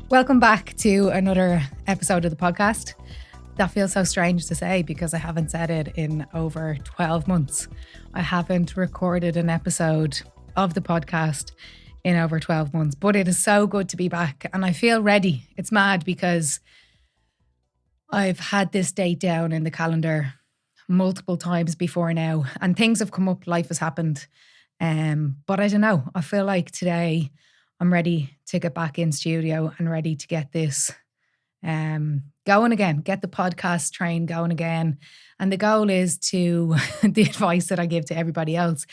Welcome back to another episode of the podcast. That feels so strange to say because I haven't said it in over 12 months. I haven't recorded an episode of the podcast in over 12 months, but it is so good to be back and I feel ready. It's mad because I've had this date down in the calendar multiple times before now and things have come up, life has happened. But I don't know, I feel like today I'm ready to get back in studio and ready to get this going again, get the podcast train going again. And the goal is to, the advice that I give to everybody else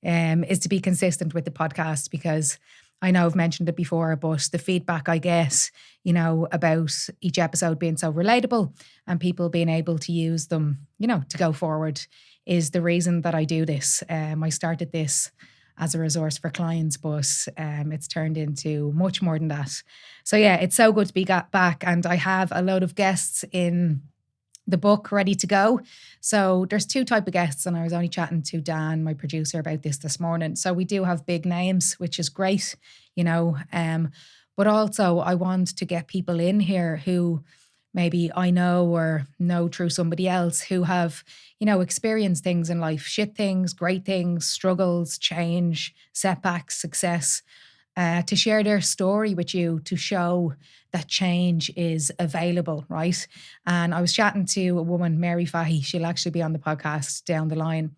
is to be consistent with the podcast because I know I've mentioned it before, but the feedback I get, about each episode being so relatable and people being able to use them, to go forward is the reason that I do this. I started this as a resource for clients, but it's turned into much more than that. So yeah, it's so good to be back and I have a load of guests in the book ready to go. So there's two type of guests and I was only chatting to Dan, my producer, about this morning. So we do have big names, which is great, but also I want to get people in here who maybe I know or know through somebody else who have, experienced things in life, shit things, great things, struggles, change, setbacks, success, to share their story with you to show that change is available, right? And I was chatting to a woman, Mary Fahy, she'll actually be on the podcast down the line.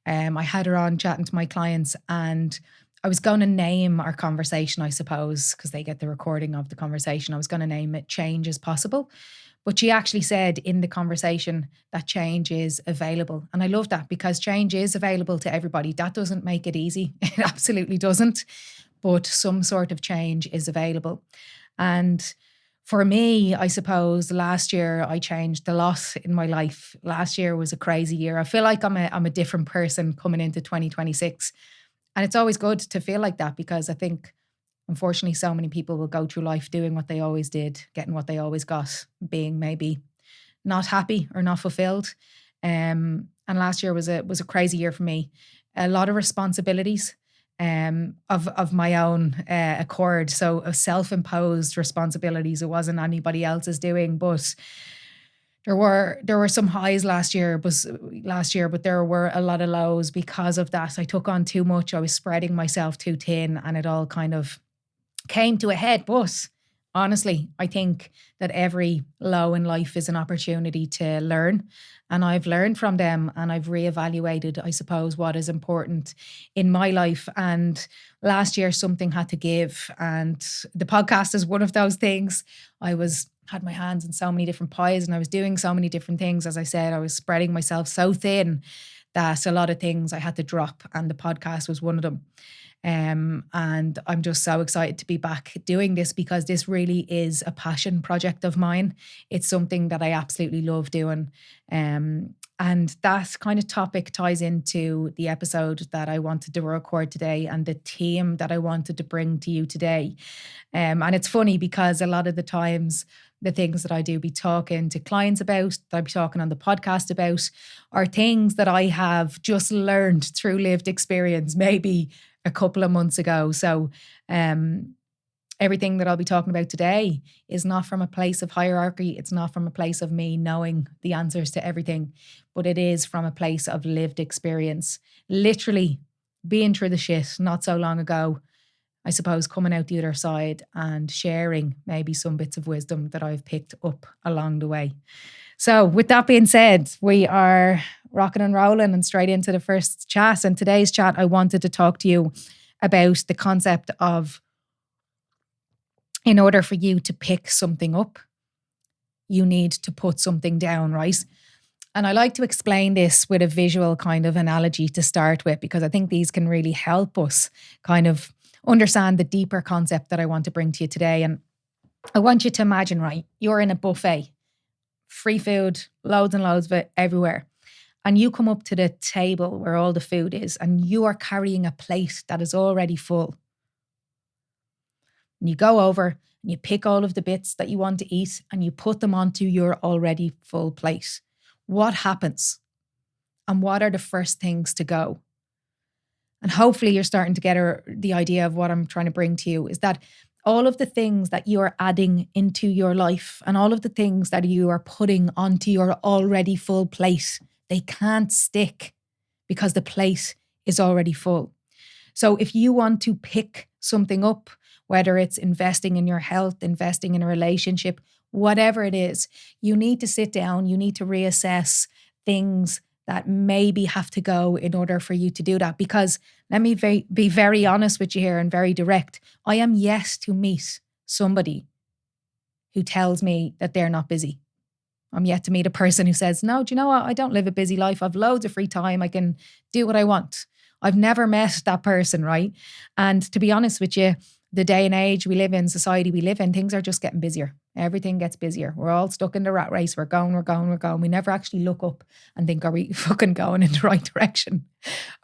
I had her on chatting to my clients and I was going to name our conversation, I suppose, because they get the recording of the conversation. I was going to name it Change is Possible. But she actually said in the conversation that change is available. And I love that because change is available to everybody. That doesn't make it easy. It absolutely doesn't. But some sort of change is available. And for me, I suppose last year I changed a lot in my life. Last year was a crazy year. I feel like I'm a different person coming into 2026. And it's always good to feel like that because I think, unfortunately, so many people will go through life doing what they always did, getting what they always got, being maybe not happy or not fulfilled. And last year was a crazy year for me. A lot of responsibilities of my own accord. So self-imposed responsibilities. It wasn't anybody else's doing, but there were some highs last year, but there were a lot of lows because of that. I took on too much. I was spreading myself too thin and it all kind of came to a head. But honestly, I think that every low in life is an opportunity to learn. And I've learned from them and I've reevaluated, I suppose, what is important in my life. And last year, something had to give. And the podcast is one of those things. I had my hands in so many different pies and I was doing so many different things. As I said, I was spreading myself so thin that a lot of things I had to drop and the podcast was one of them. And I'm just so excited to be back doing this because this really is a passion project of mine. It's something that I absolutely love doing. And that kind of topic ties into the episode that I wanted to record today and the theme that I wanted to bring to you today. And it's funny because a lot of the times the things that I do be talking to clients about, that I be talking on the podcast about, are things that I have just learned through lived experience, maybe a couple of months ago. So everything that I'll be talking about today is not from a place of hierarchy. It's not from a place of me knowing the answers to everything, but it is from a place of lived experience. Literally being through the shit not so long ago, I suppose, coming out the other side and sharing maybe some bits of wisdom that I've picked up along the way. So with that being said, we are rocking and rolling and straight into the first chat. And today's chat, I wanted to talk to you about the concept of, in order for you to pick something up, you need to put something down, right? And I like to explain this with a visual kind of analogy to start with, because I think these can really help us kind of understand the deeper concept that I want to bring to you today. And I want you to imagine, right, you're in a buffet, free food, loads and loads of it everywhere. And you come up to the table where all the food is and you are carrying a plate that is already full. And you go over and you pick all of the bits that you want to eat and you put them onto your already full plate. What happens? And what are the first things to go? And hopefully you're starting to get the idea of what I'm trying to bring to you is that all of the things that you are adding into your life and all of the things that you are putting onto your already full plate, they can't stick because the plate is already full. So if you want to pick something up, whether it's investing in your health, investing in a relationship, whatever it is, you need to sit down, you need to reassess things that maybe have to go in order for you to do that. Because let me be very honest with you here and very direct. I am yet to meet somebody who tells me that they're not busy. I'm yet to meet a person who says, no, do you know what? I don't live a busy life. I've loads of free time. I can do what I want. I've never met that person, right? And to be honest with you, the day and age we live in, society we live in, things are just getting busier. Everything gets busier. We're all stuck in the rat race. We're going. We never actually look up and think, are we fucking going in the right direction?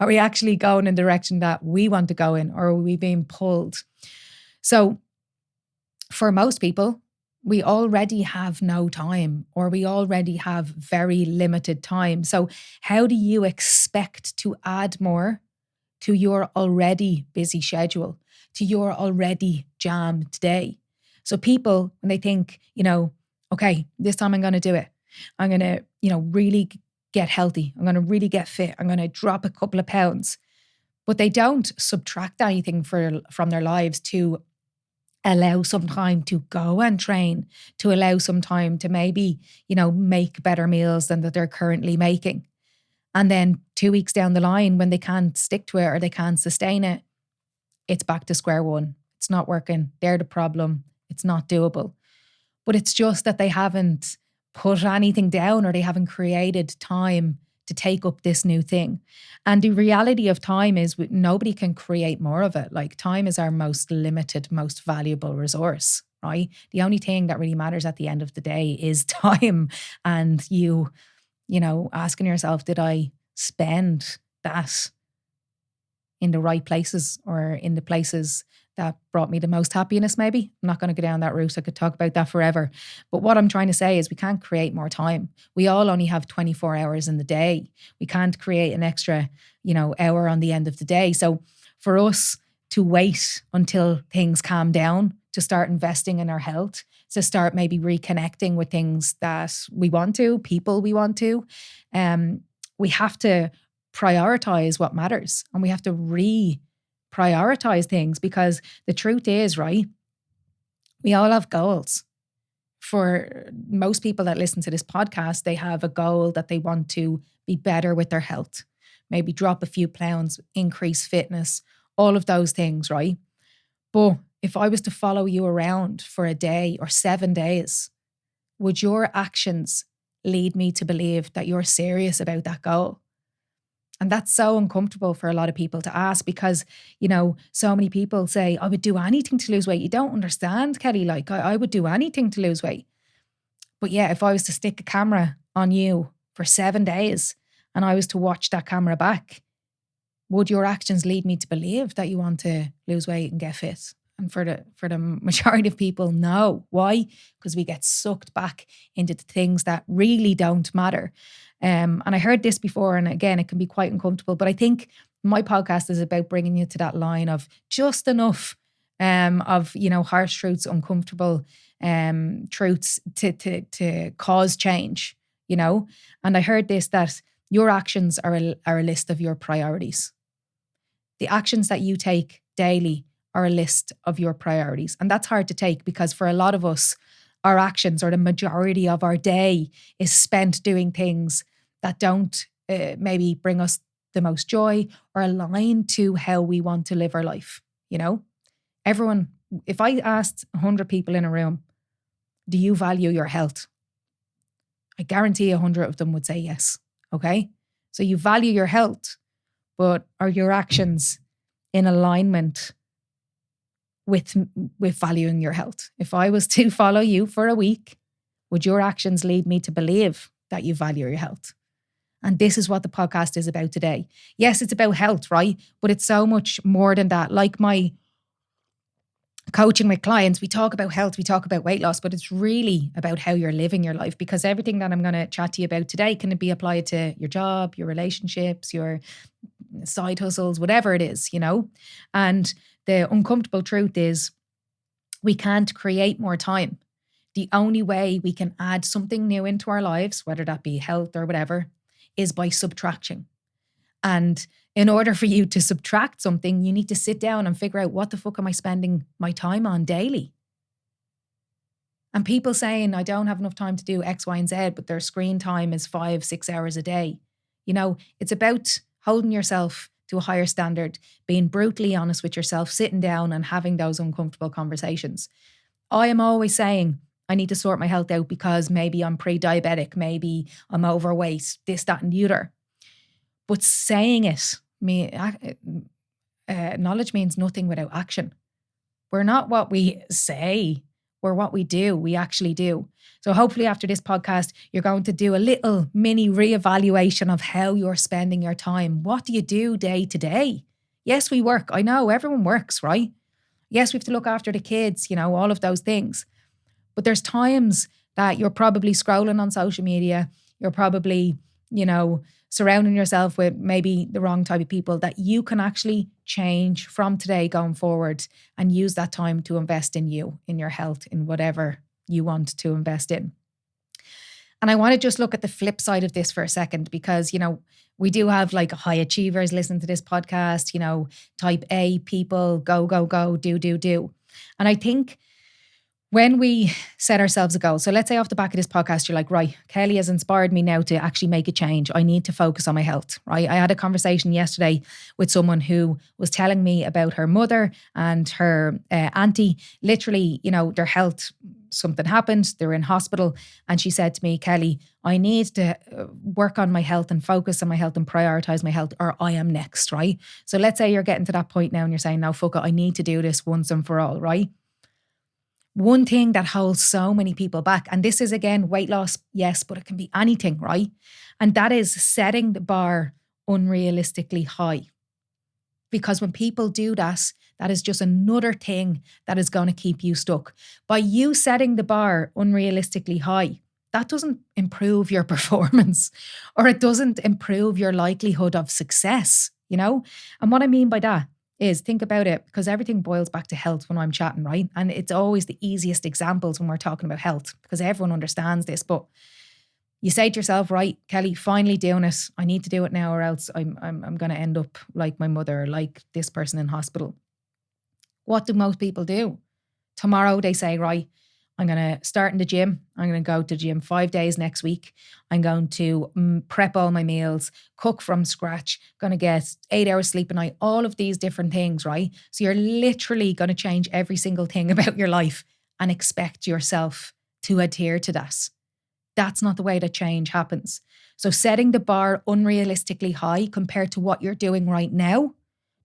Are we actually going in the direction that we want to go in, or are we being pulled? So for most people, we already have no time, or we already have very limited time. So how do you expect to add more to your already busy schedule, to your already jammed day? So people, when they think, okay, this time I'm going to do it. I'm going to, really get healthy. I'm going to really get fit. I'm going to drop a couple of pounds. But they don't subtract anything from their lives to allow some time to go and train, to allow some time to maybe, make better meals than that they're currently making. And then 2 weeks down the line, when they can't stick to it or they can't sustain it, it's back to square one. It's not working. They're the problem. It's not doable. But it's just that they haven't put anything down, or they haven't created time to take up this new thing. And the reality of time is nobody can create more of it. Like, time is our most limited, most valuable resource, right? The only thing that really matters at the end of the day is time. And you asking yourself, did I spend that in the right places, or in the places that brought me the most happiness maybe? I'm not going to go down that route. I could talk about that forever. But what I'm trying to say is we can't create more time. We all only have 24 hours in the day. We can't create an extra, hour on the end of the day. So for us to wait until things calm down, to start investing in our health, to start maybe reconnecting with things that we want to, people we want to, we have to prioritize what matters, and we have to prioritize things, because the truth is, right, we all have goals. For most people that listen to this podcast, they have a goal that they want to be better with their health, maybe drop a few pounds, increase fitness, all of those things, right? But if I was to follow you around for a day or 7 days, would your actions lead me to believe that you're serious about that goal? And that's so uncomfortable for a lot of people to ask, because, so many people say, I would do anything to lose weight. You don't understand, Kellie. Like, I would do anything to lose weight. But yeah, if I was to stick a camera on you for 7 days and I was to watch that camera back, would your actions lead me to believe that you want to lose weight and get fit? And for the majority of people, no. Why? Because we get sucked back into the things that really don't matter. And I heard this before, and again, it can be quite uncomfortable, but I think my podcast is about bringing you to that line of just enough of, harsh truths, uncomfortable truths to cause change, And I heard this, that your actions are a list of your priorities. The actions that you take daily are a list of your priorities. And that's hard to take, because for a lot of us, our actions, or the majority of our day, is spent doing things that don't maybe bring us the most joy or align to how we want to live our life. Everyone, if I asked 100 people in a room, do you value your health? I guarantee 100 of them would say yes. Okay. So you value your health, but are your actions in alignment with valuing your health? If I was to follow you for a week, would your actions lead me to believe that you value your health? And this is what the podcast is about today. Yes, it's about health, right? But it's so much more than that. Like my coaching with clients, we talk about health, we talk about weight loss, but it's really about how you're living your life, because everything that I'm going to chat to you about today can be applied to your job, your relationships, your side hustles, whatever it is, And the uncomfortable truth is, We can't create more time. The only way we can add something new into our lives, whether that be health or whatever, is by subtraction. And in order for you to subtract something, you need to sit down and figure out, what the fuck am I spending my time on daily? And people saying, I don't have enough time to do X, Y, and Z, but their screen time is 5-6 hours a day. It's about holding yourself to a higher standard, being brutally honest with yourself, sitting down and having those uncomfortable conversations. I am always saying, I need to sort my health out because maybe I'm pre-diabetic, maybe I'm overweight, this, that, and the other. But saying it, knowledge means nothing without action. We're not what we say, we're what we do. We actually do. So hopefully after this podcast, you're going to do a little mini reevaluation of how you're spending your time. What do you do day to day? Yes, we work. I know everyone works, right? Yes, we have to look after the kids, all of those things. But there's times that you're probably scrolling on social media. You're probably, surrounding yourself with maybe the wrong type of people, that you can actually change from today going forward and use that time to invest in you, in your health, in whatever you want to invest in. And I want to just look at the flip side of this for a second, because, we do have like high achievers listening to this podcast, type A people, go, go, go, do. And I think when we set ourselves a goal, so let's say off the back of this podcast, you're like, right, Kellie has inspired me now to actually make a change. I need to focus on my health, right? I had a conversation yesterday with someone who was telling me about her mother and her auntie. Literally, their health, something happened, they're in hospital. And she said to me, Kellie, I need to work on my health and focus on my health and prioritize my health, or I am next, right? So let's say you're getting to that point now and you're saying, no, fuck it, I need to do this once and for all, right? One thing that holds so many people back, and this is again weight loss, yes, but it can be anything, right? And that is setting the bar unrealistically high. Because when people do that, that is just another thing that is going to keep you stuck. By you setting the bar unrealistically high, that doesn't improve your performance, or it doesn't improve your likelihood of success, And what I mean by that is, think about it, because everything boils back to health when I'm chatting, right? And it's always the easiest examples when we're talking about health, because everyone understands this. But you say to yourself, right, Kellie, finally doing it. I need to do it now, or else I'm going to end up like my mother, like this person in hospital. What do most people do? Tomorrow they say, right, I'm going to start in the gym. I'm going to go to the gym 5 days next week. I'm going to prep all my meals, cook from scratch, going to get 8 hours sleep a night, all of these different things, right? So you're literally going to change every single thing about your life and expect yourself to adhere to that. That's not the way that change happens. So setting the bar unrealistically high compared to what you're doing right now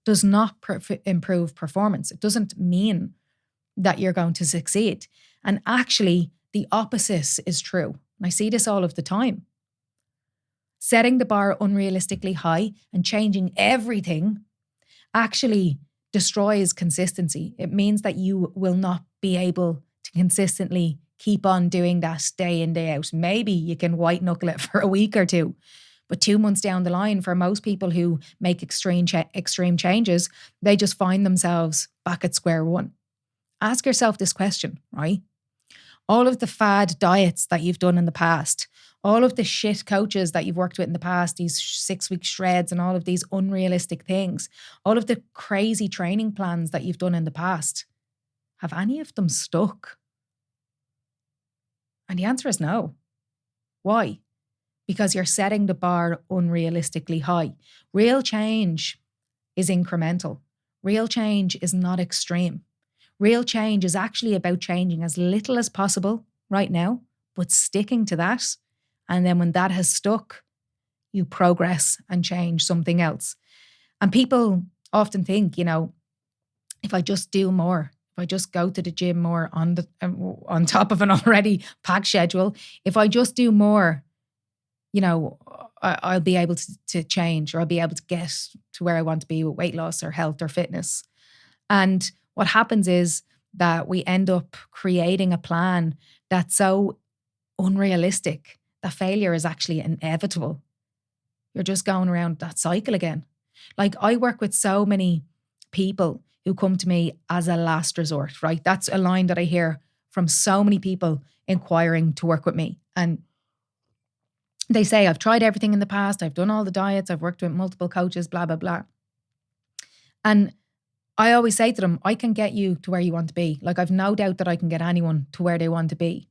does not improve performance. It doesn't mean that you're going to succeed. And actually, the opposite is true. And I see this all of the time. Setting the bar unrealistically high and changing everything actually destroys consistency. It means that you will not be able to consistently keep on doing that day in, day out. Maybe you can white knuckle it for a week or two, but 2 months down the line, for most people who make extreme changes, they just find themselves back at square one. Ask yourself this question, right? All of the fad diets that you've done in the past, all of the shit coaches that you've worked with in the past, these 6-week shreds and all of these unrealistic things, all of the crazy training plans that you've done in the past, have any of them stuck? And the answer is no. Why? Because you're setting the bar unrealistically high. Real change is incremental. Real change is not extreme. Real change is actually about changing as little as possible right now, but sticking to that. And then when that has stuck, you progress and change something else. And people often think, if I just do more, if I just go to the gym more on top of an already packed schedule, if I just do more, I'll be able to change, or I'll be able to get to where I want to be with weight loss or health or fitness. And what happens is that we end up creating a plan that's so unrealistic that failure is actually inevitable. You're just going around that cycle again. Like, I work with so many people who come to me as a last resort, right? That's a line that I hear from so many people inquiring to work with me. And they say, I've tried everything in the past. I've done all the diets. I've worked with multiple coaches, blah, blah, blah. And I always say to them, I can get you to where you want to be. Like, I've no doubt that I can get anyone to where they want to be.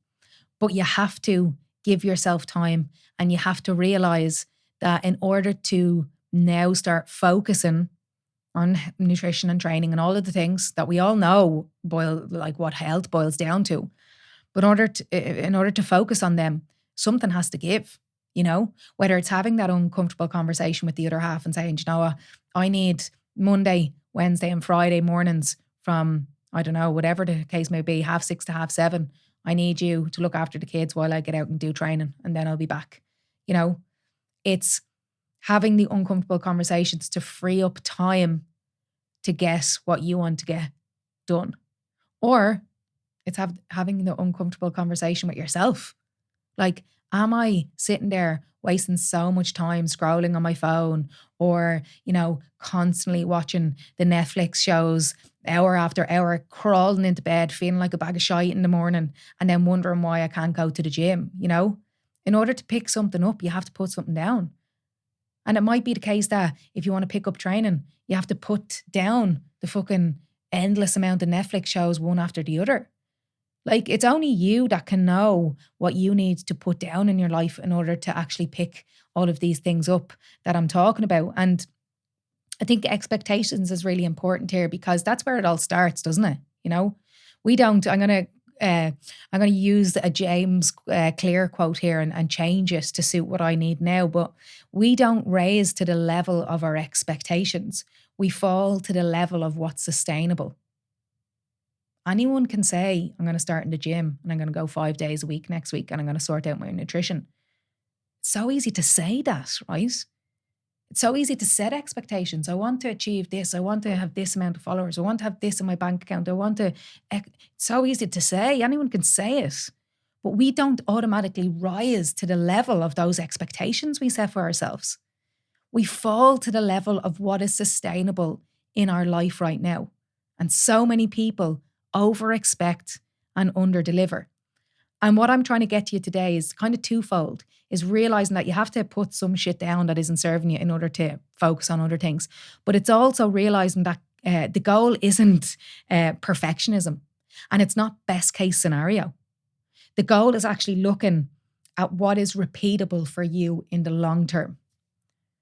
But you have to give yourself time, and you have to realize that in order to now start focusing on nutrition and training and all of the things that we all know like what health boils down to, but in order to focus on them, something has to give, whether it's having that uncomfortable conversation with the other half and saying, you know what, I need Monday, Wednesday and Friday mornings from, I don't know, whatever the case may be, 6:30 to 7:30. I need you to look after the kids while I get out and do training, and then I'll be back. It's having the uncomfortable conversations to free up time to get what you want to get done. Or it's having the uncomfortable conversation with yourself. Like, am I sitting there wasting so much time scrolling on my phone, or, constantly watching the Netflix shows hour after hour, crawling into bed, feeling like a bag of shite in the morning, and then wondering why I can't go to the gym, In order to pick something up, you have to put something down. And it might be the case that if you want to pick up training, you have to put down the fucking endless amount of Netflix shows one after the other. Like, it's only you that can know what you need to put down in your life in order to actually pick all of these things up that I'm talking about. And I think expectations is really important here, because that's where it all starts, doesn't it? We don't, I'm going to use a James Clear quote here and change it to suit what I need now. But we don't raise to the level of our expectations. We fall to the level of what's sustainable. Anyone can say, I'm going to start in the gym and I'm going to go 5 days a week next week and I'm going to sort out my nutrition. It's so easy to say that, right? It's so easy to set expectations. I want to achieve this. I want to have this amount of followers. I want to have this in my bank account. It's so easy to say. Anyone can say it. But we don't automatically rise to the level of those expectations we set for ourselves. We fall to the level of what is sustainable in our life right now. And so many people over-expect and under-deliver. And what I'm trying to get to you today is kind of twofold, is realizing that you have to put some shit down that isn't serving you in order to focus on other things. But it's also realizing that the goal isn't perfectionism, and it's not best case scenario. The goal is actually looking at what is repeatable for you in the long term.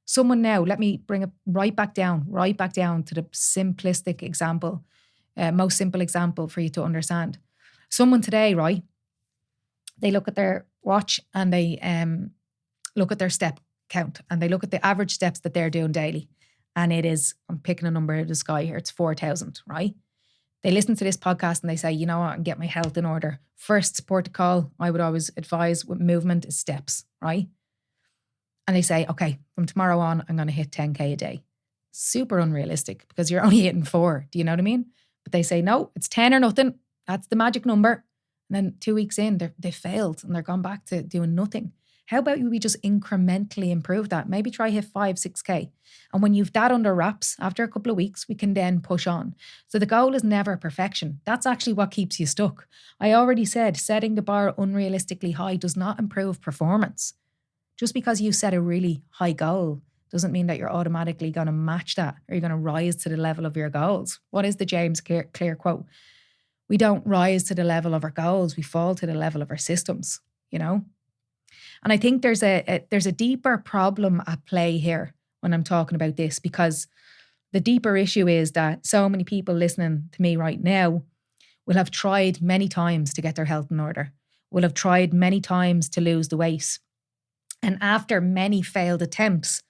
Someone now, let me bring it right back down to the simplistic example, most simple example for you to understand. Someone today, right? They look at their watch and they look at their step count, and they look at the average steps that they're doing daily. And it is, I'm picking a number out of the sky here, it's 4,000, right? They listen to this podcast and they say, you know what, I can get my health in order. First protocol I would always advise with movement is steps, right? And they say, okay, from tomorrow on, I'm going to hit 10K a day. Super unrealistic, because you're only hitting 4. Do you know what I mean? But they say, no, it's 10 or nothing. That's the magic number. And then 2 weeks in, they failed and they're gone back to doing nothing. How about we just incrementally improve that? Maybe try hit 5, 6K. And when you've that under wraps, after a couple of weeks, we can then push on. So the goal is never perfection. That's actually what keeps you stuck. I already said, setting the bar unrealistically high does not improve performance. Just because you set a really high goal doesn't mean that you're automatically going to match that, or you're going to rise to the level of your goals. What is the James Clear quote? We don't rise to the level of our goals. We fall to the level of our systems, And I think there's a deeper problem at play here when I'm talking about this, because the deeper issue is that so many people listening to me right now will have tried many times to get their health in order, will have tried many times to lose the weight. And after many failed attempts,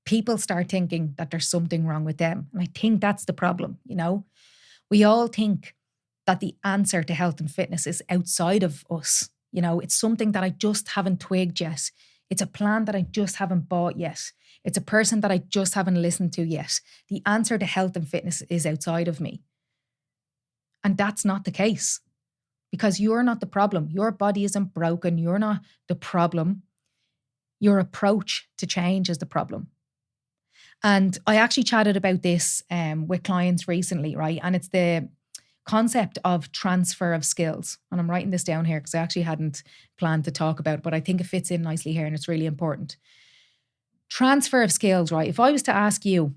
people start thinking that there's something wrong with them. And I think that's the problem, We all think that the answer to health and fitness is outside of us. It's something that I just haven't twigged yet. It's a plan that I just haven't bought yet. It's a person that I just haven't listened to yet. The answer to health and fitness is outside of me. And that's not the case, because you're not the problem. Your body isn't broken. You're not the problem. Your approach to change is the problem. And I actually chatted about this with clients recently, right? And it's the concept of transfer of skills. And I'm writing this down here because I actually hadn't planned to talk about it, but I think it fits in nicely here and it's really important. Transfer of skills, right? If I was to ask you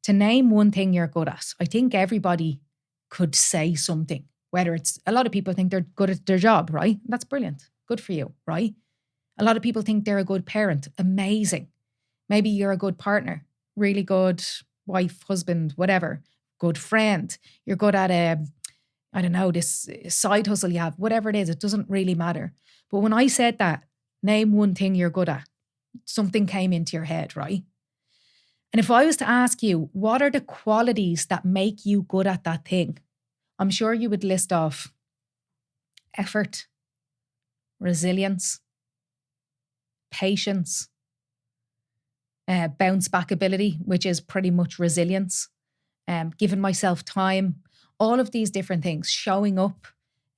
to name one thing you're good at, I think everybody could say something, whether it's a lot of people think they're good at their job, right? That's brilliant. Good for you, right? A lot of people think they're a good parent. Amazing. Maybe you're a good partner, really good wife, husband, whatever, good friend. You're good at I don't know, this side hustle you have, whatever it is, it doesn't really matter. But when I said that, name one thing you're good at, something came into your head, right? And if I was to ask you, what are the qualities that make you good at that thing? I'm sure you would list off effort, resilience, patience, bounce back ability, which is pretty much resilience, giving myself time, all of these different things, showing up,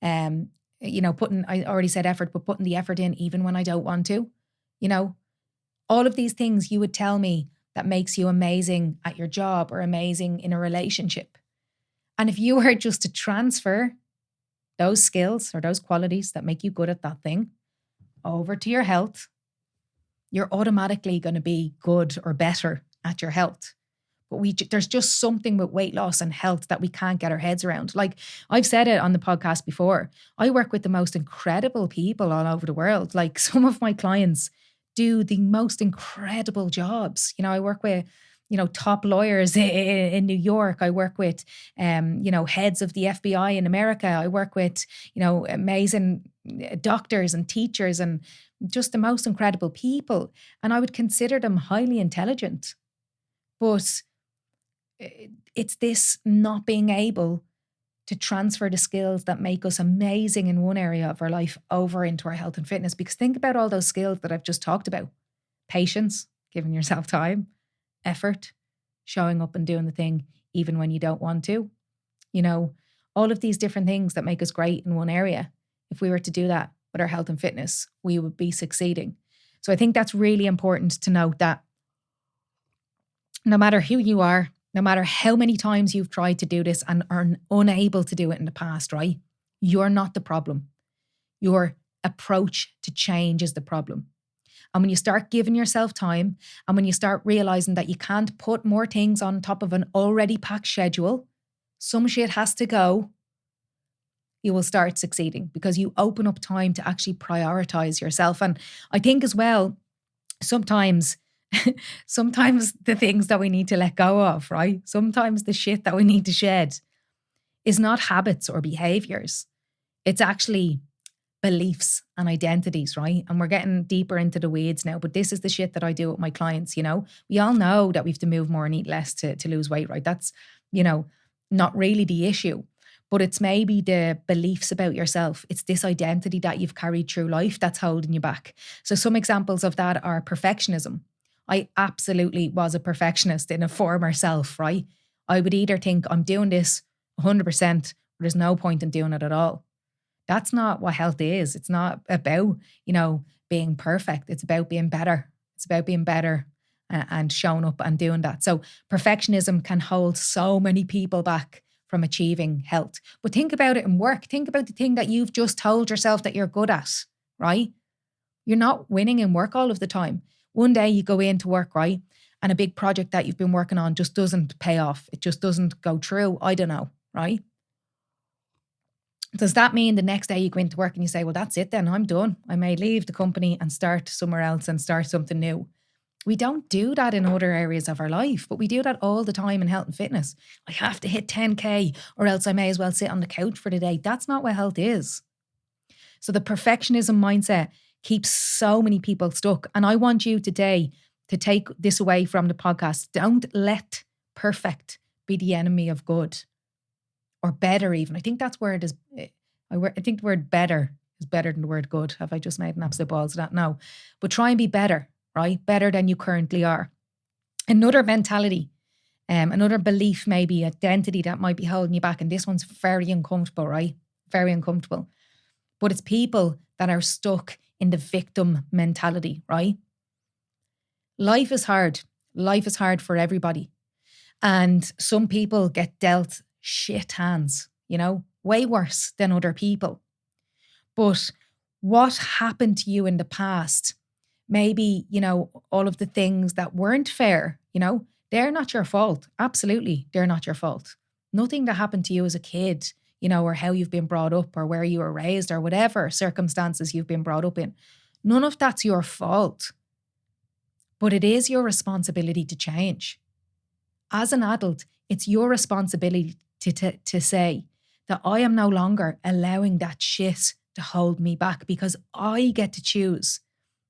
I already said effort, but putting the effort in even when I don't want to, all of these things you would tell me that makes you amazing at your job or amazing in a relationship. And if you were just to transfer those skills or those qualities that make you good at that thing over to your health, you're automatically going to be good or better at your health. But there's just something with weight loss and health that we can't get our heads around. Like I've said it on the podcast before, I work with the most incredible people all over the world. Like some of my clients do the most incredible jobs. I work with, top lawyers in New York. I work with, heads of the FBI in America. I work with, amazing doctors and teachers and just the most incredible people. And I would consider them highly intelligent. But it's this not being able to transfer the skills that make us amazing in one area of our life over into our health and fitness. Because think about all those skills that I've just talked about. Patience, giving yourself time, effort, showing up and doing the thing even when you don't want to. All of these different things that make us great in one area. If we were to do that with our health and fitness, we would be succeeding. So I think that's really important to note that no matter who you are, no matter how many times you've tried to do this and are unable to do it in the past, right? You're not the problem. Your approach to change is the problem. And when you start giving yourself time and when you start realizing that you can't put more things on top of an already packed schedule, some shit has to go, you will start succeeding because you open up time to actually prioritize yourself. And I think as well, sometimes the things that we need to let go of, right? Sometimes the shit that we need to shed is not habits or behaviors. It's actually beliefs and identities, right? And we're getting deeper into the weeds now, but this is the shit that I do with my clients, We all know that we have to move more and eat less to lose weight, right? That's, not really the issue. But it's maybe the beliefs about yourself. It's this identity that you've carried through life that's holding you back. So some examples of that are perfectionism. I absolutely was a perfectionist in a former self, right? I would either think I'm doing this 100%, or there's no point in doing it at all. That's not what health is. It's not about, being perfect. It's about being better. It's about being better and showing up and doing that. So perfectionism can hold so many people back from achieving health. But think about it in work. Think about the thing that you've just told yourself that you're good at, right? You're not winning in work all of the time. One day you go into work, right? And a big project that you've been working on just doesn't pay off. It just doesn't go through. I don't know, right? Does that mean the next day you go into work and you say, well, that's it then, I'm done. I may leave the company and start somewhere else and start something new. We don't do that in other areas of our life, but we do that all the time in health and fitness. I have to hit 10K or else I may as well sit on the couch for the day. That's not what health is. So the perfectionism mindset keeps so many people stuck. And I want you today to take this away from the podcast. Don't let perfect be the enemy of good or better even. I think that's where it is. I think the word better is better than the word good. Have I just made an absolute balls of that? No. But try and be better, right? Better than you currently are. Another mentality, another belief, maybe identity that might be holding you back. And this one's very uncomfortable, right? Very uncomfortable. But it's people that are stuck in the victim mentality, right? Life is hard. Life is hard for everybody. And some people get dealt shit hands, way worse than other people. But what happened to you in the past, maybe, all of the things that weren't fair, they're not your fault. Absolutely, they're not your fault. Nothing that happened to you as a kid, or how you've been brought up or where you were raised or whatever circumstances you've been brought up in, none of that's your fault. But it is your responsibility to change. As an adult, it's your responsibility to say that I am no longer allowing that shit to hold me back, because I get to choose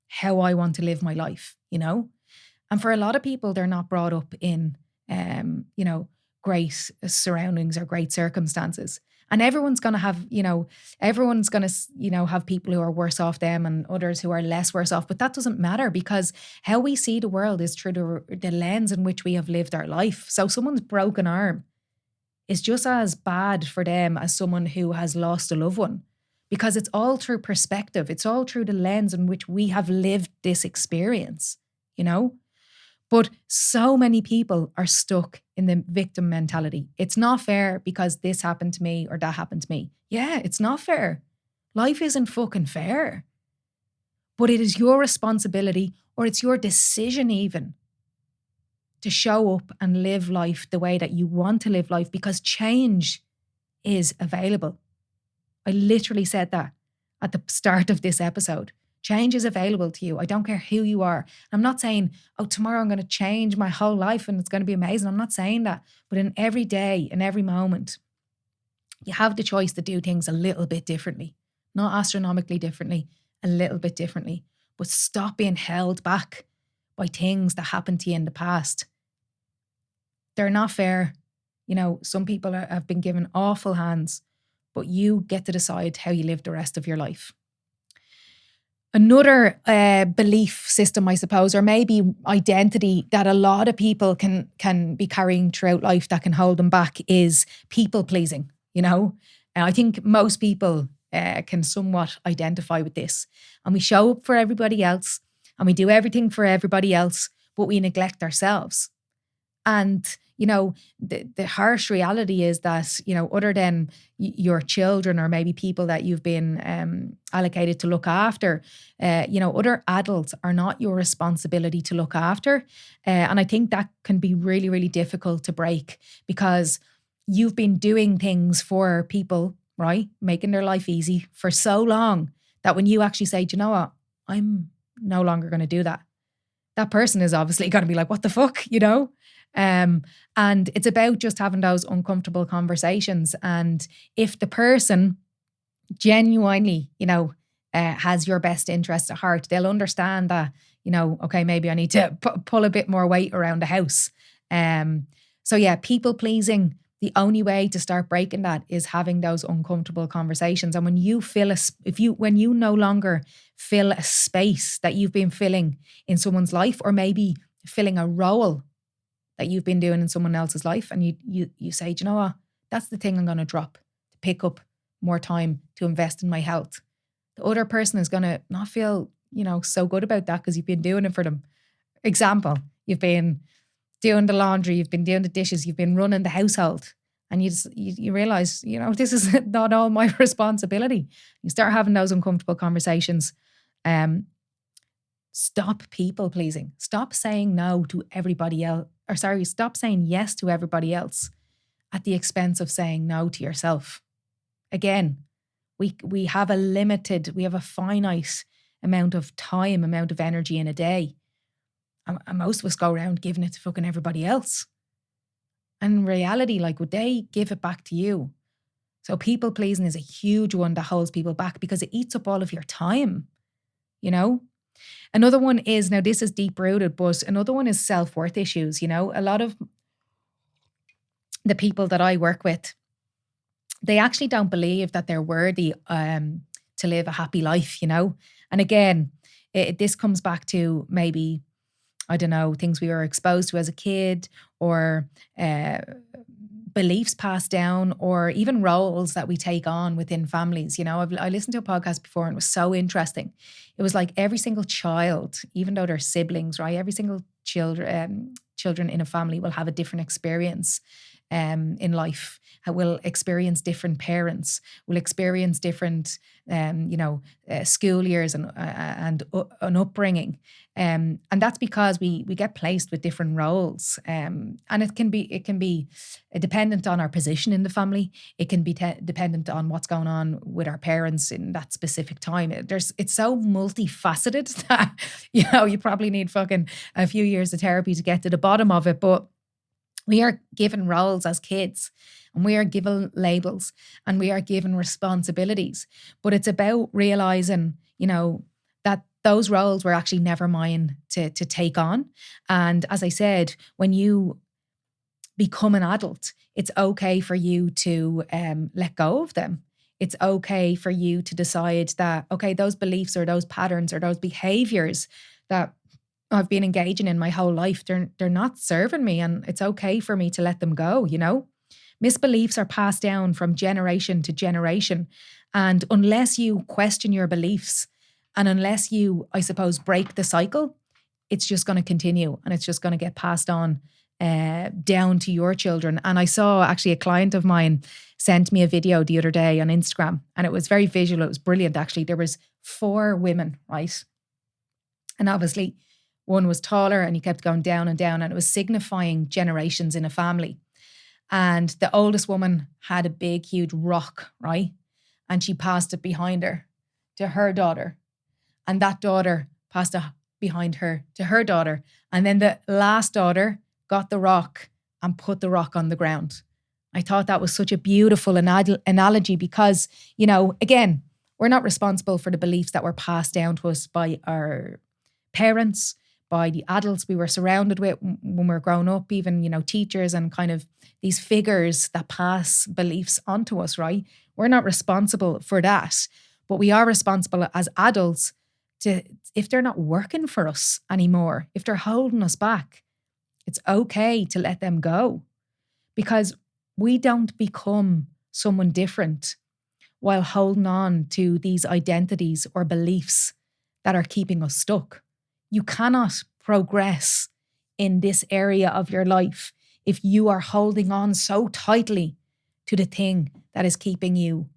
how I want to live my life, And for a lot of people, they're not brought up in, great surroundings or great circumstances. And everyone's going to have, have people who are worse off them and others who are less worse off. But that doesn't matter, because how we see the world is through the lens in which we have lived our life. So someone's broken arm is just as bad for them as someone who has lost a loved one, because it's all through perspective. It's all through the lens in which we have lived this experience, But so many people are stuck in the victim mentality. It's not fair because this happened to me or that happened to me. Yeah, it's not fair. Life isn't fucking fair. But it is your responsibility, or it's your decision even, to show up and live life the way that you want to live life, because change is available. I literally said that at the start of this episode. Change is available to you. I don't care who you are. I'm not saying, tomorrow I'm going to change my whole life and it's going to be amazing. I'm not saying that. But in every day, in every moment, you have the choice to do things a little bit differently. Not astronomically differently, a little bit differently. But stop being held back by things that happened to you in the past. They're not fair. Some people have been given awful hands, but you get to decide how you live the rest of your life. Another belief system, I suppose, or maybe identity that a lot of people can be carrying throughout life that can hold them back, is people pleasing. I think most people can somewhat identify with this. And we show up for everybody else and we do everything for everybody else, but we neglect ourselves. And, the harsh reality is that, other than your children or maybe people that you've been allocated to look after, other adults are not your responsibility to look after. And I think that can be really, really difficult to break, because you've been doing things for people, right? Making their life easy for so long that when you actually say, do you know what? I'm no longer going to do that. That person is obviously going to be like, what the fuck, And it's about just having those uncomfortable conversations. And if the person genuinely, has your best interest at heart, they'll understand that, okay, maybe I need to pull a bit more weight around the house. So yeah, people pleasing, the only way to start breaking that is having those uncomfortable conversations. And when you when you no longer fill a space that you've been filling in someone's life, or maybe filling a role that you've been doing in someone else's life, and you say, do you know what? That's the thing I'm going to drop, to pick up more time to invest in my health. The other person is going to not feel, so good about that because you've been doing it for them. Example, you've been doing the laundry, you've been doing the dishes, you've been running the household, and you realize, this is not all my responsibility. You start having those uncomfortable conversations. Stop people pleasing. Stop saying no to everybody else. Stop saying yes to everybody else at the expense of saying no to yourself. Again, we have a finite amount of time, amount of energy in a day. And most of us go around giving it to fucking everybody else. And in reality, would they give it back to you? So people pleasing is a huge one that holds people back, because it eats up all of your time, Another one is, now this is deep rooted, but another one is self-worth issues. A lot of the people that I work with, they actually don't believe that they're worthy to live a happy life, And again, this comes back to maybe, I don't know, things we were exposed to as a kid, or beliefs passed down, or even roles that we take on within families. I listened to a podcast before and it was so interesting. It was like every single child, even though they're siblings, right? Every single children in a family will have a different experience in life, will experience different parents, will experience different, school years and an upbringing, and that's because we get placed with different roles, and it can be dependent on our position in the family. It can be dependent on what's going on with our parents in that specific time. It's so multifaceted that you probably need fucking a few years of therapy to get to the bottom of it, but. We are given roles as kids, and we are given labels, and we are given responsibilities. But it's about realizing, that those roles were actually never mine to take on. And as I said, when you become an adult, it's okay for you to let go of them. It's okay for you to decide that, okay, those beliefs or those patterns or those behaviors that I've been engaging in my whole life, they're not serving me, and it's okay for me to let them go, Misbeliefs are passed down from generation to generation. And unless you question your beliefs and unless you, I suppose, break the cycle, it's just going to continue and it's just going to get passed on down to your children. And I saw actually a client of mine sent me a video the other day on Instagram, and it was very visual. It was brilliant, actually. There was 4 women, right? And obviously, one was taller and he kept going down and down, and it was signifying generations in a family. And the oldest woman had a big, huge rock, right? And she passed it behind her to her daughter. And that daughter passed it behind her to her daughter. And then the last daughter got the rock and put the rock on the ground. I thought that was such a beautiful analogy because, again, we're not responsible for the beliefs that were passed down to us by our parents, by the adults we were surrounded with when we were growing up, even, teachers and kind of these figures that pass beliefs onto us, right? We're not responsible for that, but we are responsible as adults to, if they're not working for us anymore, if they're holding us back, it's okay to let them go, because we don't become someone different while holding on to these identities or beliefs that are keeping us stuck. You cannot progress in this area of your life if you are holding on so tightly to the thing that is keeping you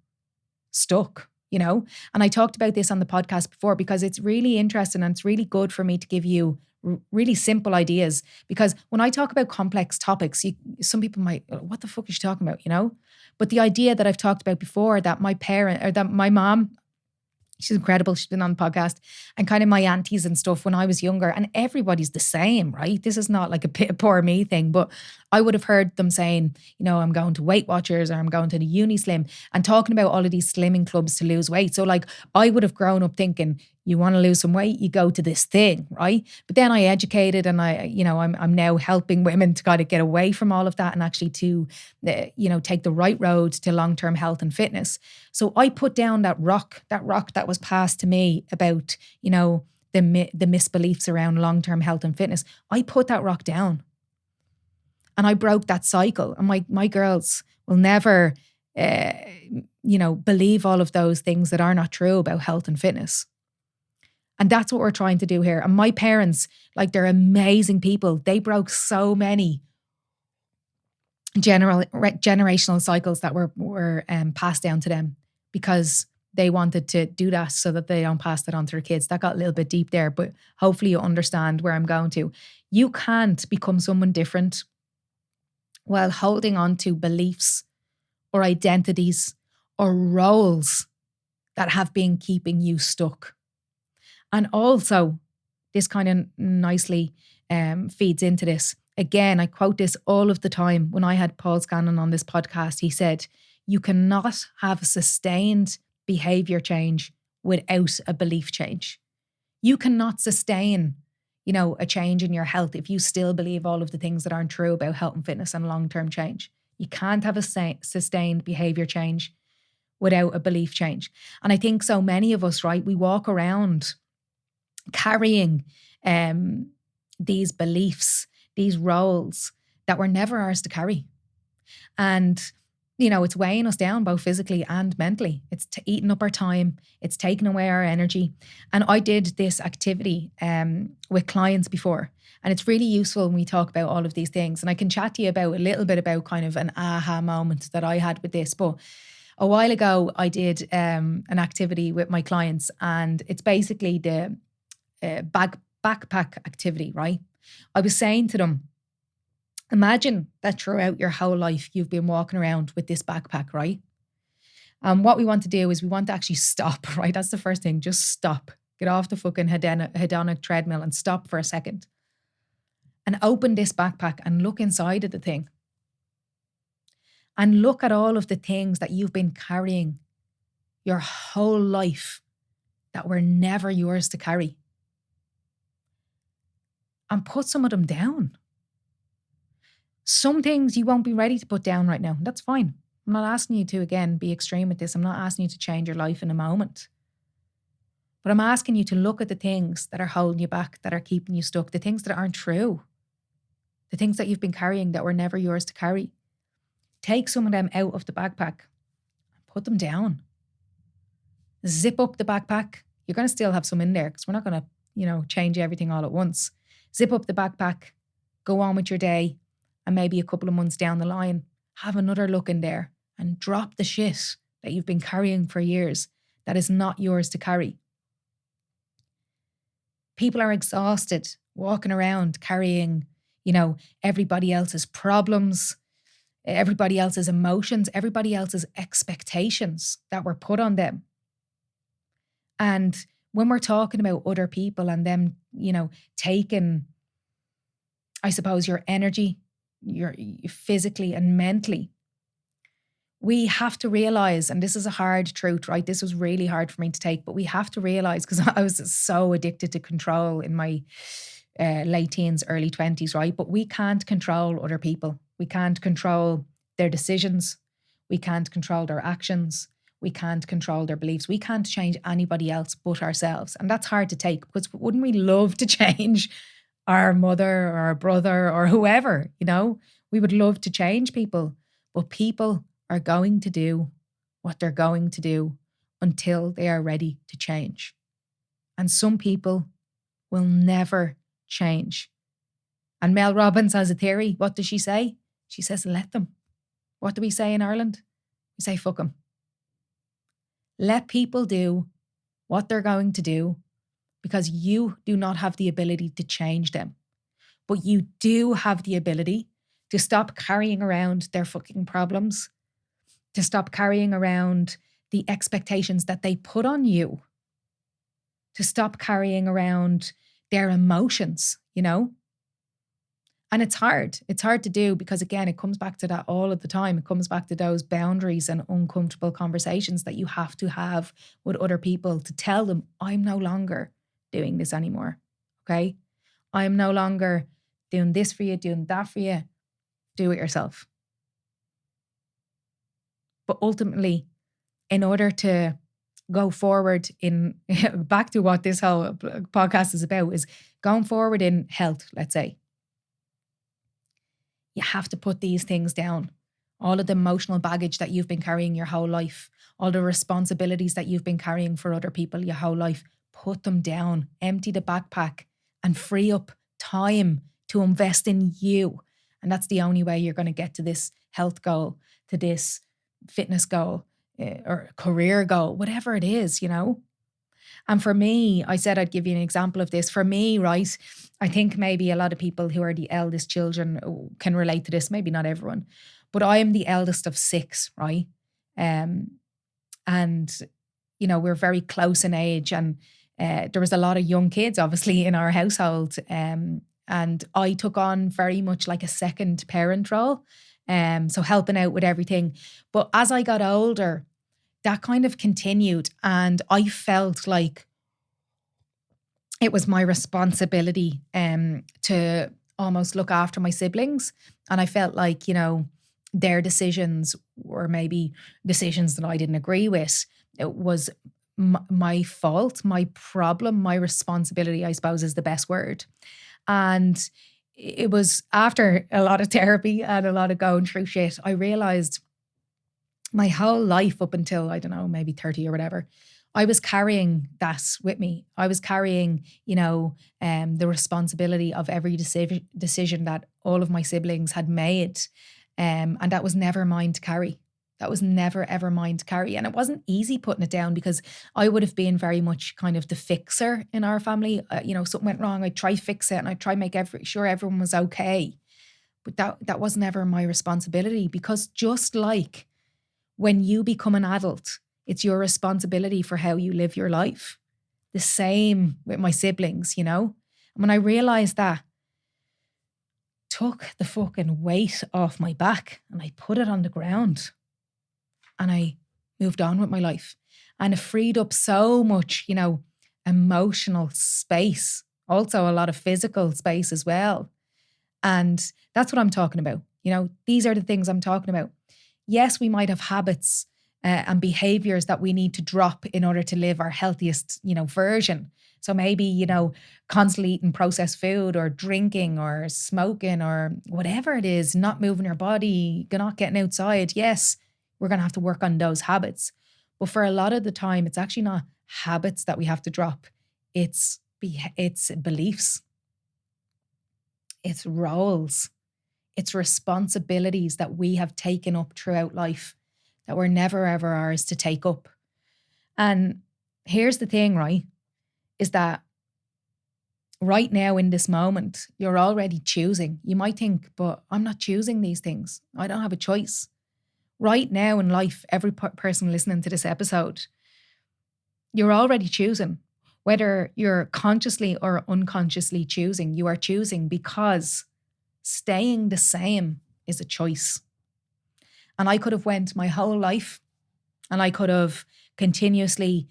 stuck, And I talked about this on the podcast before because it's really interesting and it's really good for me to give you really simple ideas. Because when I talk about complex topics, some people might, what the fuck is she talking about, But the idea that I've talked about before, that my mom, she's incredible. She's been on the podcast, and kind of my aunties and stuff when I was younger, and everybody's the same, right? This is not like a poor me thing, but I would have heard them saying, I'm going to Weight Watchers or I'm going to the Unislim, and talking about all of these slimming clubs to lose weight. So like I would have grown up thinking, you want to lose some weight, you go to this thing, right? But then I educated and I'm now helping women to kind of get away from all of that and actually to, take the right road to long-term health and fitness. So I put down that rock that was passed to me about, the misbeliefs around long-term health and fitness. I put that rock down and I broke that cycle. And my girls will never, believe all of those things that are not true about health and fitness. And that's what we're trying to do here. And my parents, they're amazing people. They broke so many generational cycles that were passed down to them because they wanted to do that so that they don't pass that on to their kids. That got a little bit deep there, but hopefully you understand where I'm going to. You can't become someone different while holding on to beliefs or identities or roles that have been keeping you stuck. And also, this kind of nicely feeds into this. Again, I quote this all of the time. When I had Paul Scanlon on this podcast, he said, you cannot have a sustained behavior change without a belief change. You cannot sustain, a change in your health if you still believe all of the things that aren't true about health and fitness and long-term change. You can't have a sustained behavior change without a belief change. And I think so many of us, right, we walk around carrying these beliefs, these roles that were never ours to carry. And, it's weighing us down both physically and mentally. It's eating up our time. It's taking away our energy. And I did this activity with clients before. And it's really useful when we talk about all of these things. And I can chat to you about a little bit about kind of an aha moment that I had with this. But a while ago, I did an activity with my clients, and it's basically the backpack activity, right? I was saying to them, imagine that throughout your whole life, you've been walking around with this backpack, right? And what we want to do is we want to actually stop, right? That's the first thing. Just stop. Get off the fucking hedonic treadmill and stop for a second. And open this backpack and look inside of the thing. And look at all of the things that you've been carrying your whole life that were never yours to carry. And put some of them down. Some things you won't be ready to put down right now. That's fine. I'm not asking you to, again, be extreme with this. I'm not asking you to change your life in a moment. But I'm asking you to look at the things that are holding you back, that are keeping you stuck, the things that aren't true, the things that you've been carrying that were never yours to carry. Take some of them out of the backpack. Put them down. Zip up the backpack. You're going to still have some in there because we're not going to, change everything all at once. Zip up the backpack. Go on with your day. And maybe a couple of months down the line, have another look in there and drop the shit that you've been carrying for years that is not yours to carry. People are exhausted walking around carrying, everybody else's problems, everybody else's emotions, everybody else's expectations that were put on them. And when we're talking about other people and them, taking, I suppose, your energy, your physically and mentally, we have to realize, and this is a hard truth, right? This was really hard for me to take, but we have to realize, because I was so addicted to control in my late teens, early 20s, right? But we can't control other people. We can't control their decisions. We can't control their actions. We can't control their beliefs. We can't change anybody else but ourselves. And that's hard to take, because wouldn't we love to change our mother or our brother or whoever, we would love to change people, but people are going to do what they're going to do until they are ready to change. And some people will never change. And Mel Robbins has a theory. What does she say? She says, let them. What do we say in Ireland? We say, fuck them. Let people do what they're going to do, because you do not have the ability to change them. But you do have the ability to stop carrying around their fucking problems, to stop carrying around the expectations that they put on you, to stop carrying around their emotions, And it's hard. It's hard to do because, again, it comes back to that all of the time. It comes back to those boundaries and uncomfortable conversations that you have to have with other people to tell them, I'm no longer doing this anymore, okay? I'm no longer doing this for you, doing that for you. Do it yourself. But ultimately, in order to go forward in, back to what this whole podcast is about, is going forward in health, let's say. You have to put these things down. All of the emotional baggage that you've been carrying your whole life, all the responsibilities that you've been carrying for other people your whole life, put them down, empty the backpack and free up time to invest in you. And that's the only way you're going to get to this health goal, to this fitness goal or career goal, whatever it is, And for me, I said I'd give you an example of this. For me, right, I think maybe a lot of people who are the eldest children can relate to this, maybe not everyone, but I am the eldest of 6, right? And, we're very close in age, and there was a lot of young kids, obviously, in our household. And I took on very much like a second parent role, so helping out with everything. But as I got older, that kind of continued, and I felt like it was my responsibility to almost look after my siblings. And I felt like, their decisions were maybe decisions that I didn't agree with. It was my fault, my problem, my responsibility, I suppose is the best word. And it was after a lot of therapy and a lot of going through shit, I realized my whole life up until, I don't know, maybe 30 or whatever, I was carrying that with me. I was carrying, the responsibility of every decision that all of my siblings had made. And that was never mine to carry. That was never, ever mine to carry. And it wasn't easy putting it down because I would have been very much kind of the fixer in our family. Something went wrong, I'd try fix it and I'd try make sure everyone was okay. But that was never my responsibility, because just like when you become an adult, it's your responsibility for how you live your life. The same with my siblings, And when I realized that, took the fucking weight off my back and I put it on the ground and I moved on with my life. And it freed up so much, emotional space, also a lot of physical space as well. And that's what I'm talking about. These are the things I'm talking about. Yes, we might have habits and behaviors that we need to drop in order to live our healthiest, version. So maybe, constantly eating processed food or drinking or smoking or whatever it is, not moving your body, not getting outside. Yes, we're going to have to work on those habits. But for a lot of the time, it's actually not habits that we have to drop. It's beliefs. It's roles. It's responsibilities that we have taken up throughout life that were never, ever ours to take up. And here's the thing, right? Is that right now in this moment, you're already choosing. You might think, but I'm not choosing these things. I don't have a choice. Right now in life, every person listening to this episode, you're already choosing. Whether you're consciously or unconsciously choosing, you are choosing, because staying the same is a choice. And I could have went my whole life and I could have continuously,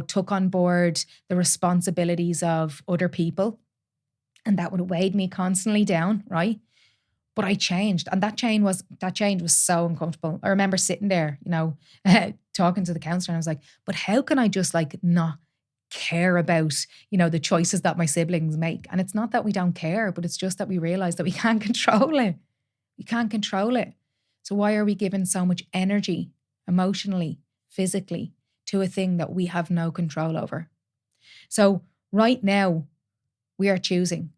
took on board the responsibilities of other people. And that would have weighed me constantly down, right? But I changed. And that change was so uncomfortable. I remember sitting there, talking to the counselor, and I was like, but how can I just not care about, the choices that my siblings make? And it's not that we don't care, but it's just that we realize that we can't control it. We can't control it. So why are we giving so much energy, emotionally, physically, to a thing that we have no control over? So right now, we are choosing.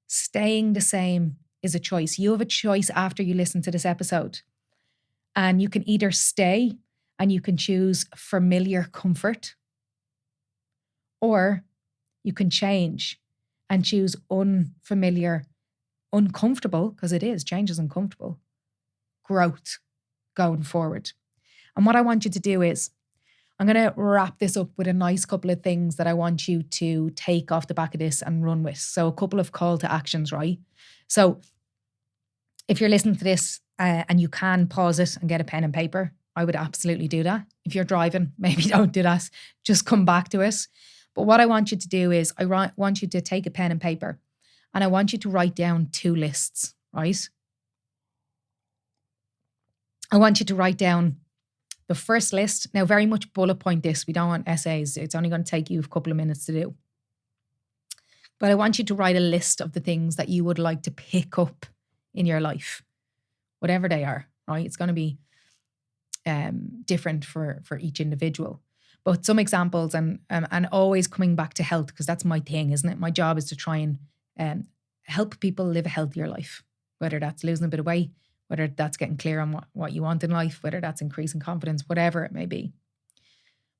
Staying the same is a choice. You have a choice after you listen to this episode. And you can either stay and you can choose familiar comfort, or you can change and choose unfamiliar, uncomfortable, because change is uncomfortable, growth going forward. And what I want you to do is, I'm going to wrap this up with a nice couple of things that I want you to take off the back of this and run with. So a couple of call to actions, right? So if you're listening to this and you can pause it and get a pen and paper, I would absolutely do that. If you're driving, maybe don't do that. Just come back to it. But what I want you to do is, I want you to take a pen and paper and I want you to write down 2 lists, right? I want you to write down the first list. Now, very much bullet point this. We don't want essays. It's only going to take you a couple of minutes to do. But I want you to write a list of the things that you would like to pick up in your life, whatever they are, right? It's going to be different for each individual. But some examples, and always coming back to health, because that's my thing, isn't it? My job is to try and help people live a healthier life, whether that's losing a bit of weight, whether that's getting clear on what you want in life, whether that's increasing confidence, whatever it may be.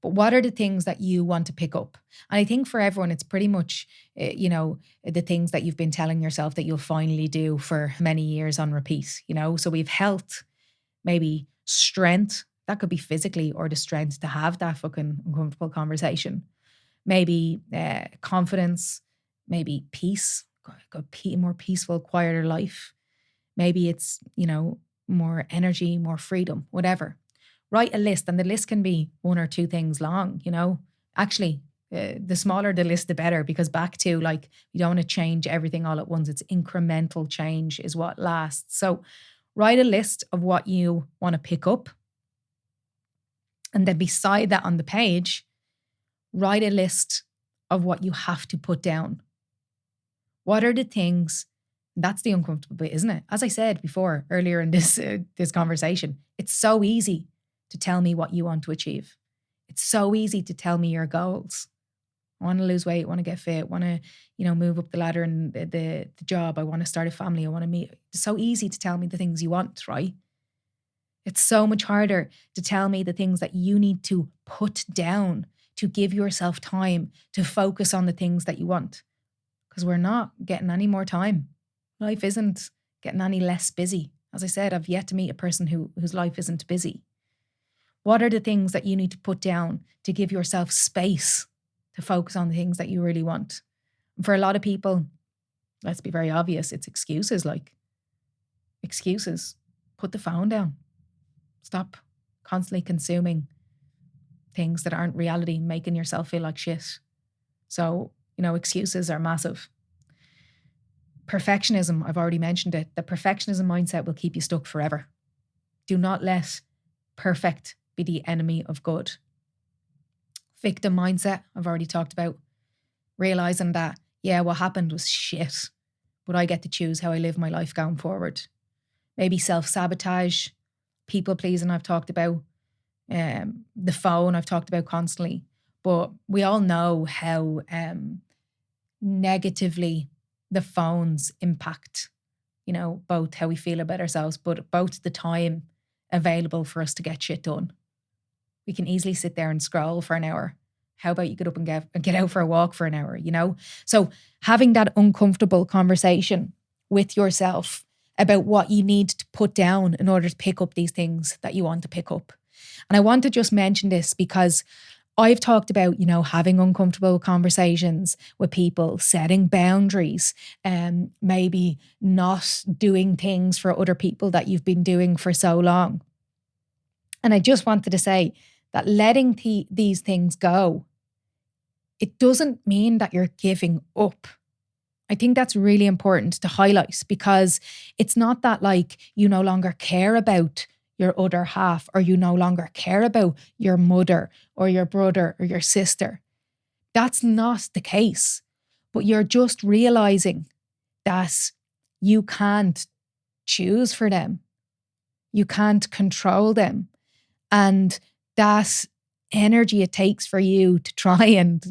But what are the things that you want to pick up? And I think for everyone, it's pretty much, the things that you've been telling yourself that you'll finally do for many years on repeat, So we've health, maybe strength. That could be physically, or the strength to have that fucking uncomfortable conversation. Maybe confidence, maybe peace, more peaceful, quieter life. Maybe it's, more energy, more freedom, whatever. Write a list, and the list can be 1 or 2 things long, Actually, the smaller the list, the better, because back to, you don't want to change everything all at once. It's incremental change is what lasts. So write a list of what you want to pick up. And then beside that on the page, write a list of what you have to put down. What are the things? That's the uncomfortable bit, isn't it? As I said before, earlier in this conversation, it's so easy to tell me what you want to achieve. It's so easy to tell me your goals. I want to lose weight, I want to get fit, I want to, move up the ladder in the job, I want to start a family, I want to meet. It's so easy to tell me the things you want, right? It's so much harder to tell me the things that you need to put down to give yourself time to focus on the things that you want. Because we're not getting any more time. Life isn't getting any less busy. As I said, I've yet to meet a person whose life isn't busy. What are the things that you need to put down to give yourself space to focus on the things that you really want? And for a lot of people, let's be very obvious, it's excuses. Excuses. Put the phone down. Stop constantly consuming things that aren't reality, making yourself feel like shit. So, excuses are massive. Perfectionism, I've already mentioned it. The perfectionism mindset will keep you stuck forever. Do not let perfect be the enemy of good. Victim mindset, I've already talked about. Realising that, what happened was shit, but I get to choose how I live my life going forward. Maybe self-sabotage, people pleasing, I've talked about. The phone, I've talked about constantly. But we all know how negatively the phones impact, both how we feel about ourselves, but both the time available for us to get shit done. We can easily sit there and scroll for an hour. How about you get up and get out for a walk for an hour, So having that uncomfortable conversation with yourself about what you need to put down in order to pick up these things that you want to pick up. And I want to just mention this because I've talked about, having uncomfortable conversations with people, setting boundaries, maybe not doing things for other people that you've been doing for so long. And I just wanted to say that letting these things go, it doesn't mean that you're giving up. I think that's really important to highlight because it's not that you no longer care about your other half or you no longer care about your mother or your brother or your sister. That's not the case. But you're just realizing that you can't choose for them. You can't control them. And that energy it takes for you to try and,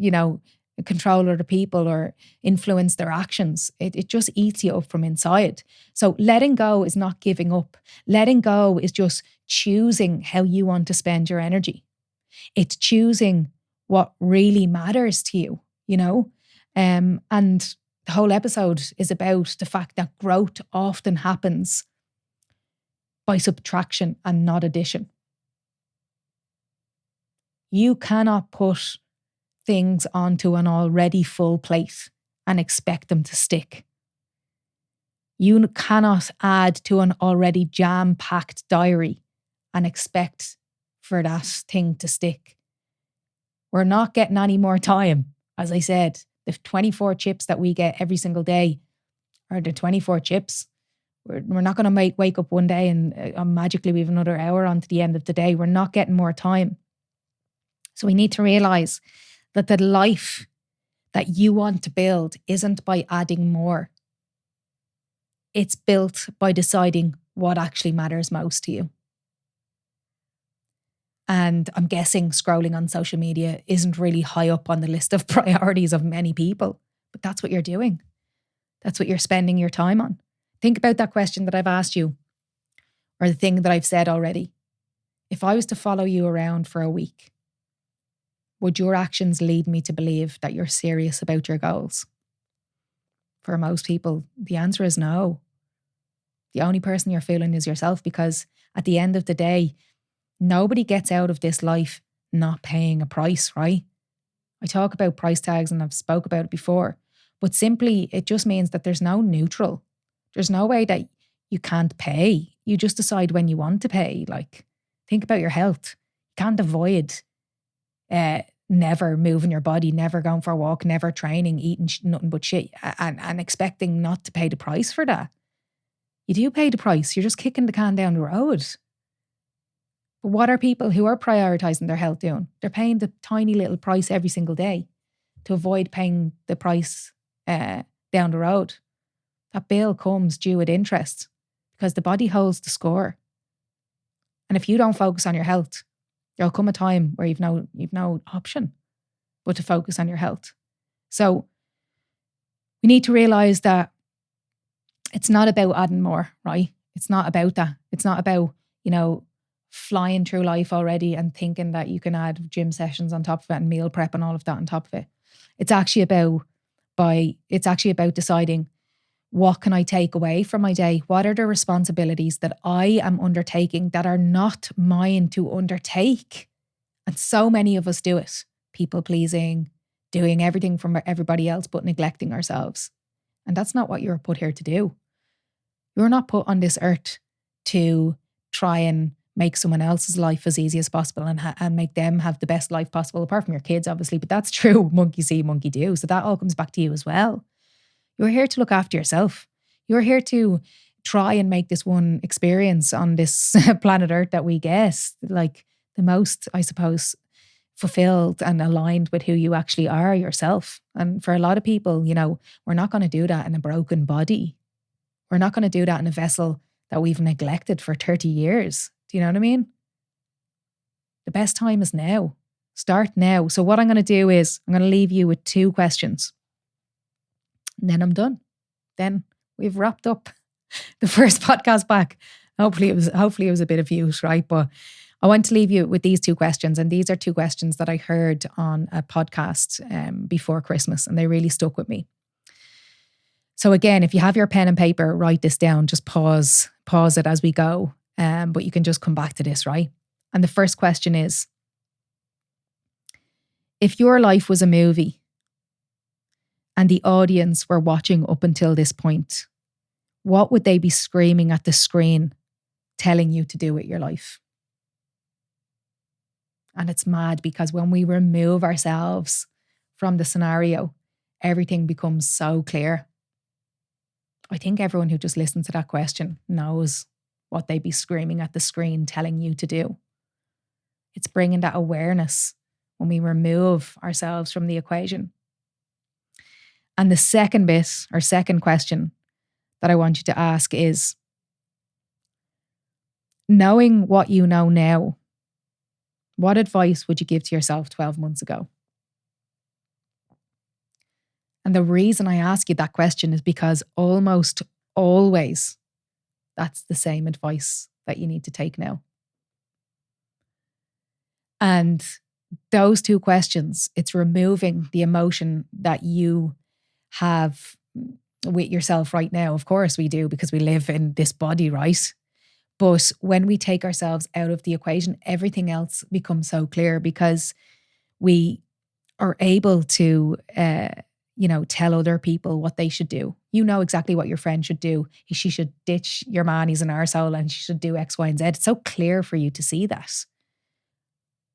control other people or influence their actions, it just eats you up from inside. So letting go is not giving up. Letting go is just choosing how you want to spend your energy. It's choosing what really matters to you, and the whole episode is about the fact that growth often happens by subtraction and not addition. You cannot put things onto an already full plate and expect them to stick. You cannot add to an already jam-packed diary and expect for that thing to stick. We're not getting any more time. As I said, the 24 chips that we get every single day are the 24 chips. We're not going to wake up one day and magically we have another hour onto the end of the day. We're not getting more time. So we need to realise that the life that you want to build isn't by adding more. It's built by deciding what actually matters most to you. And I'm guessing scrolling on social media isn't really high up on the list of priorities of many people, but that's what you're doing. That's what you're spending your time on. Think about that question that I've asked you, or the thing that I've said already. If I was to follow you around for a week, would your actions lead me to believe that you're serious about your goals? For most people, the answer is no. The only person you're fooling is yourself, because at the end of the day, nobody gets out of this life not paying a price, right? I talk about price tags and I've spoke about it before, but simply it just means that there's no neutral. There's no way that you can't pay. You just decide when you want to pay. Think about your health. You can't avoid never moving your body, never going for a walk, never training, eating nothing but shit and expecting not to pay the price for that. You do pay the price. You're just kicking the can down the road. But what are people who are prioritising their health doing? They're paying the tiny little price every single day to avoid paying the price down the road. That bill comes due with interest because the body holds the score. And if you don't focus on your health, There'll come a time where you've no option but to focus on your health. So we need to realize that it's not about adding more, right? It's not about that. It's not about, flying through life already and thinking that you can add gym sessions on top of it and meal prep and all of that on top of it. It's actually about deciding, what can I take away from my day? What are the responsibilities that I am undertaking that are not mine to undertake? And so many of us do it. People pleasing, doing everything from everybody else, but neglecting ourselves. And that's not what you're put here to do. You're not put on this earth to try and make someone else's life as easy as possible and make them have the best life possible, apart from your kids, obviously. But that's true. Monkey see, monkey do. So that all comes back to you as well. You're here to look after yourself. You're here to try and make this one experience on this planet Earth that we get, like the most, I suppose, fulfilled and aligned with who you actually are yourself. And for a lot of people, we're not going to do that in a broken body. We're not going to do that in a vessel that we've neglected for 30 years. Do you know what I mean? The best time is now. Start now. So what I'm going to do is I'm going to leave you with 2 questions. And then I'm done. Then we've wrapped up the first podcast back. Hopefully it was a bit of use, right? But I want to leave you with these 2 questions. And these are 2 questions that I heard on a podcast before Christmas, and they really stuck with me. So again, if you have your pen and paper, write this down, just pause it as we go. But you can just come back to this, right? And the first question is, if your life was a movie and the audience were watching up until this point, what would they be screaming at the screen, telling you to do with your life? And it's mad, because when we remove ourselves from the scenario, everything becomes so clear. I think everyone who just listened to that question knows what they'd be screaming at the screen, telling you to do. It's bringing that awareness when we remove ourselves from the equation. And the second bit, or second question that I want you to ask is, knowing what you know now, what advice would you give to yourself 12 months ago? And the reason I ask you that question is because almost always that's the same advice that you need to take now. And those 2 questions, it's removing the emotion that you have with yourself right now. Of course we do, because we live in this body, right? But when we take ourselves out of the equation, everything else becomes so clear, because we are able to, tell other people what they should do. You know exactly what your friend should do. She should ditch your man, he's an arsehole, and she should do X, Y, and Z. It's so clear for you to see that.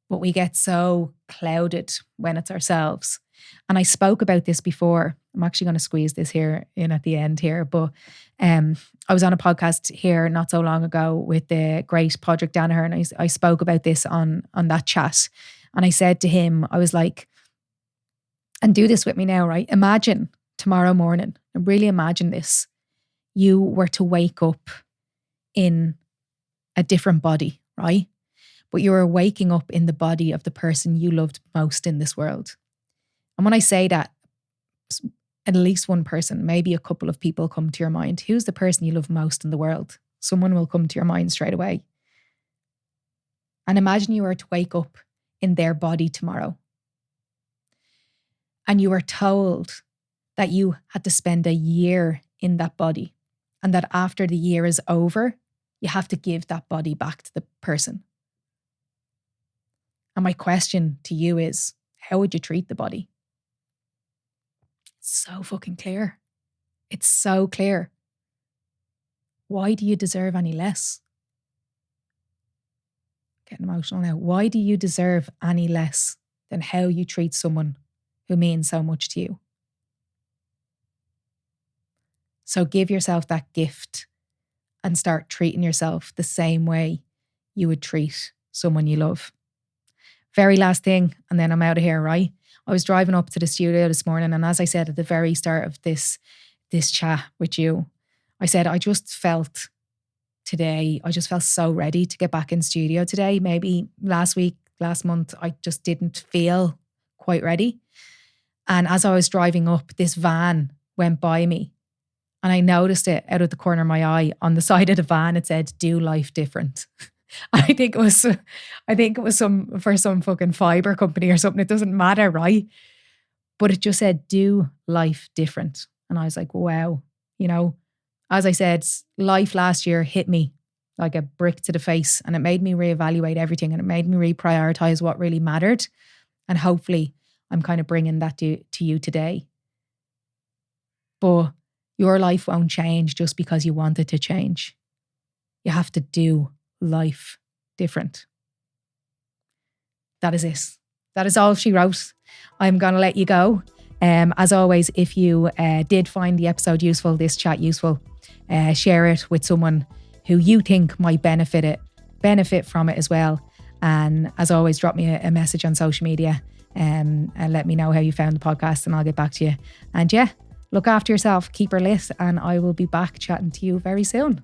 But we get so clouded when it's ourselves. And I spoke about this before. I'm actually going to squeeze this here in at the end here. But I was on a podcast here not so long ago with the great Padraig Danaher, and I spoke about this on that chat. And I said to him, I was like, and do this with me now, right? Imagine tomorrow morning, and really imagine this. You were to wake up in a different body, right? But you were waking up in the body of the person you loved most in this world. And when I say that, at least one person, maybe a couple of people come to your mind. Who's the person you love most in the world? Someone will come to your mind straight away. And imagine you were to wake up in their body tomorrow. And you were told that you had to spend a year in that body, and that after the year is over, you have to give that body back to the person. And my question to you is, how would you treat the body? It's so fucking clear. It's so clear. Why do you deserve any less? Getting emotional now. Why do you deserve any less than how you treat someone who means so much to you? So give yourself that gift and start treating yourself the same way you would treat someone you love. Very last thing, and then I'm out of here, right? I was driving up to the studio this morning, and as I said at the very start of this chat with you, I said I just felt so ready to get back in studio today. Maybe last week last month, I just didn't feel quite ready. And as I was driving up, this van went by me and I noticed it out of the corner of my eye. On the side of the van, it said, "Do life different." I think it was some fucking fiber company or something. It doesn't matter, right? But it just said, "Do life different." And I was like, wow, as I said, life last year hit me like a brick to the face, and it made me reevaluate everything, and it made me reprioritize what really mattered. And hopefully I'm kind of bringing that to you today. But your life won't change just because you want it to change. You have to do life different. That is it. That is all she wrote. I'm going to let you go. As always, if you did find the episode useful, this chat useful, share it with someone who you think might benefit from it as well. And as always, drop me a message on social media and let me know how you found the podcast, and I'll get back to you. And yeah, look after yourself, keep her lit, and I will be back chatting to you very soon.